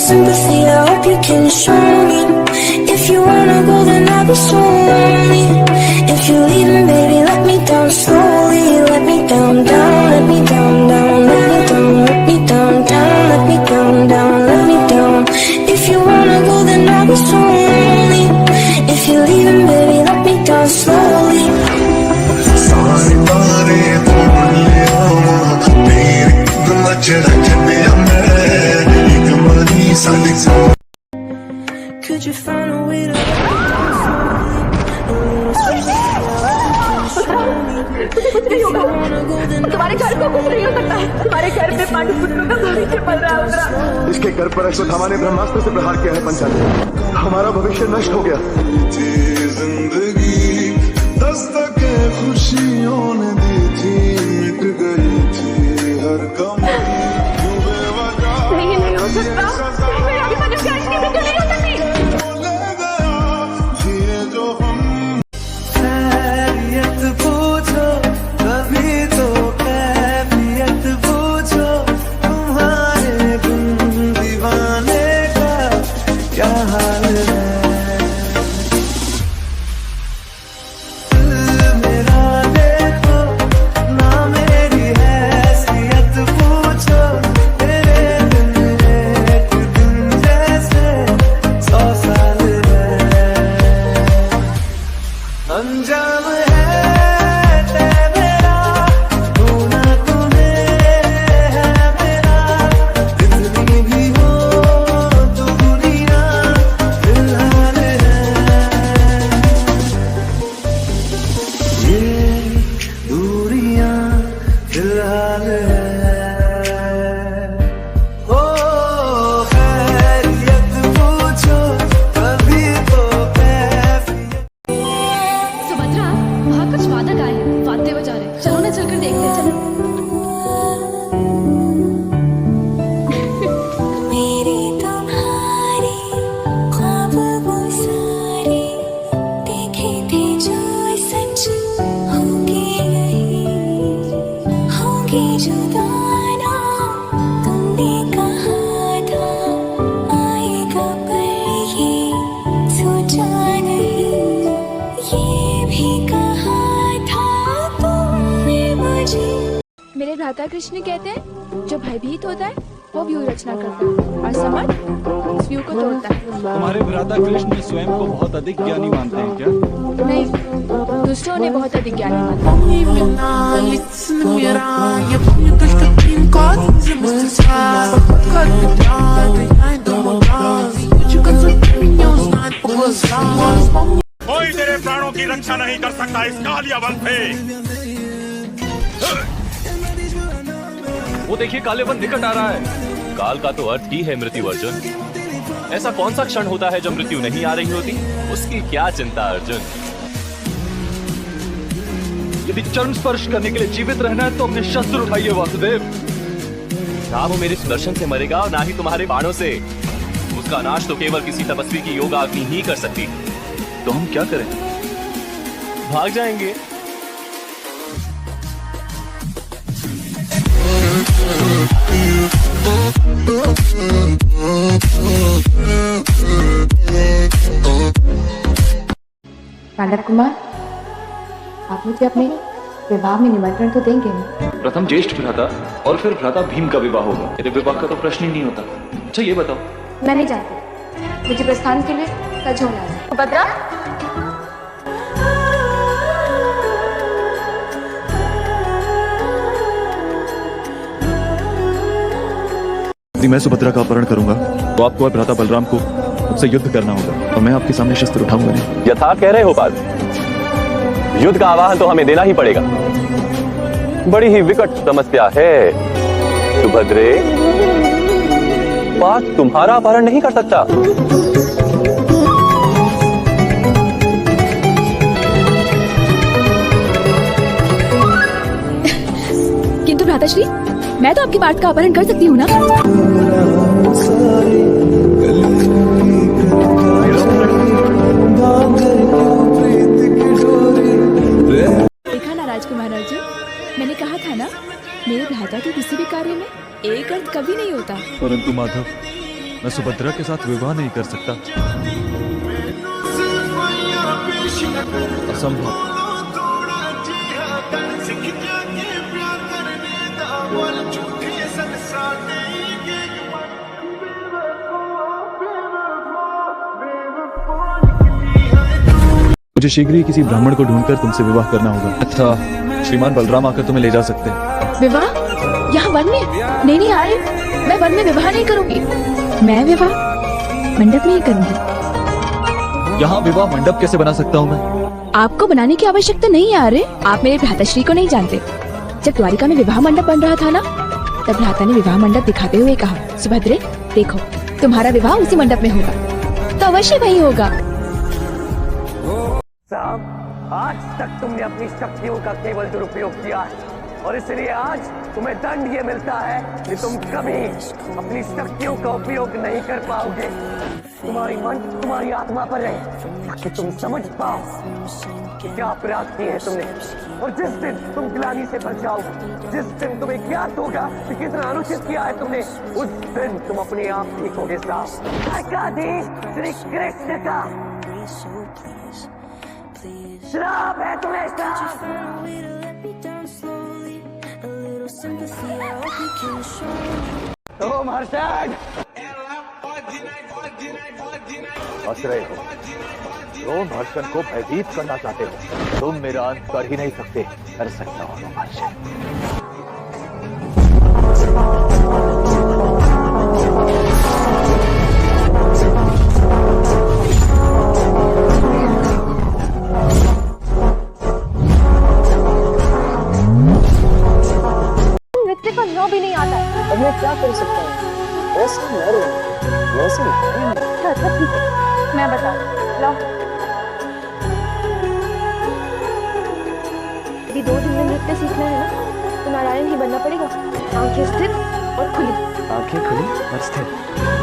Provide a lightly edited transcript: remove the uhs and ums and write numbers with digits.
sympathy, I hope you can show me. If you wanna go, then I'll be so lonely. If you're leaving, baby, let me down slowly. Let me down, down, let me down, down, let me down, let me down, down, let me down, down, let me down. If you wanna go, then I'll be so lonely. If you're leaving, baby, let me down slowly. सारे तारे तोड़ लिया तेरे नच रखने मैं एक मरी साली सा. Could you find a way to तुम्हारे घर को कुछ नहीं हो सकता. तुम्हारे घर में पांडु पुत्रों का भविष्य पल रहा होगा. इसके घर पर अश्वत्थामा ने ब्रह्मास्त्र से प्रहार किया है पंचाली. हमारा भविष्य नष्ट हो गया. जिंदगी दस्तक खुशियों ने दी थी मिट गई थी हर कम. नहीं हो सकता. मेरा भी मनुष्य आज की मृत्यु नहीं हो सकती. मेरे भ्राता कृष्ण कहते हैं जो भयभीत होता है वो व्यू रचना करता है और समर्थ इस व्यू को तोड़ता है. तुम्हारे भ्राता कृष्ण स्वयं को बहुत अधिक ज्ञानी मानते हैं क्या? नहीं, दुष्टों ने बहुत अधिक ज्ञानी मानते हैं. कोई तेरे प्राणों की रक्षा नहीं कर सकता इस कालिया वन से. वो देखिए काले वन निकट आ रहा है. काल का तो अर्थ ही है मृत्यु अर्जुन. ऐसा कौन सा क्षण होता है जब मृत्यु नहीं आ रही होती? उसकी क्या चिंता अर्जुन. यदि चरण स्पर्श करने के लिए जीवित रहना है तो अपने शस्त्र उठाइए वासुदेव. ना वो मेरे सुदर्शन से मरेगा और ना ही तुम्हारे बाणों से. उसका नाश तो केवल किसी तपस्वी की योगाग्नि ही कर सकती. तो हम क्या करें? भाग जाएंगे. पांडव कुमार, आप मुझे अपने विवाह में निमंत्रण तो देंगे ना? प्रथम ज्येष्ठ भ्राता और फिर भ्राता भीम का विवाह होगा. मेरे विवाह का तो प्रश्न ही नहीं होता. अच्छा ये बताओ. मैं नहीं जानती. मुझे प्रस्थान के लिए कल होना है. सुभद्रा, यदि मैं सुभद्रा का अपहरण करूंगा तो आपको और भ्राता बलराम को मुझसे युद्ध करना होगा और मैं आपके सामने शस्त्र उठाऊंगा नहीं. यथा कह रहे हो बात. युद्ध का आह्वान तो हमें देना ही पड़ेगा. बड़ी ही विकट समस्या है सुभद्रे. पार्थ तुम्हारा अपहरण नहीं कर सकता. किंतु भ्राताश्री, मैं तो आपके पार्थ का अपहरण कर सकती हूँ ना? देखा ना राजकुमार अर्जुन, मैंने कहा था ना, मेरे भ्राता के किसी भी कार्य में एक अर्थ कभी नहीं होता. परंतु माधव, मैं सुभद्रा के साथ विवाह नहीं कर सकता। असंभव। मुझे शीघ्र ही किसी ब्राह्मण को ढूंढकर तुमसे विवाह करना होगा। अच्छा, श्रीमान बलराम आकर तुम्हें ले जा सकते हैं। विवाह यहाँ वन में? नहीं आ रहे, मैं वन में विवाह नहीं करूंगी। मैं विवाह मंडप में ही करूंगी। यहाँ विवाह मंडप कैसे बना सकता हूँ मैं? आपको बनाने की आवश्यकता नहीं आ रहे। आप मेरे भ्राताश्री को नहीं जानते। जब द्वारिका में विवाह मंडप बन रहा था ना, तब भ्राता ने विवाह मंडप दिखाते हुए कहा, सुभद्रे देखो, तुम्हारा विवाह उसी मंडप में होगा। तो अवश्य वही होगा। साहब, आज तक तुमने अपनी शक्तियों का केवल दुरुपयोग किया है और इसलिए आज तुम्हें दंड ये मिलता है कि तुम कभी अपनी शक्तियों का उपयोग नहीं कर पाओगे। तुम्हारी मन तुम्हारी आत्मा पर रहे ताकि तुम समझ पाओ कि क्या अपराध किए है तुमने। और जिस दिन तुम ग्लानि से भर जाओगे, जिस दिन तुम्हें ज्ञात होगा कि कितना अनुचित किया है तुमने, उस दिन तुम अपने आप सीखोगे साहब। द्वारकाधीश श्री कृष्ण का श्राप है तुम्हें साहब। तुम हर्षद हंस रहे हो, तुम हर्षद को भयभीत करना चाहते हो। तुम मेरा अंत कर ही नहीं सकते। कर सकता हो तुम हर्षद। नृत्य का नौ भी नहीं आता है। अब मैं क्या कर सकता हूँ? वैसे अच्छा ठीक है, मैं बता लो। यदि 2 दिन में नृत्य सीखना है ना, तो नारायण ही बनना पड़ेगा। आंखें स्थिर और खुली। आंखें खुली और स्थिर।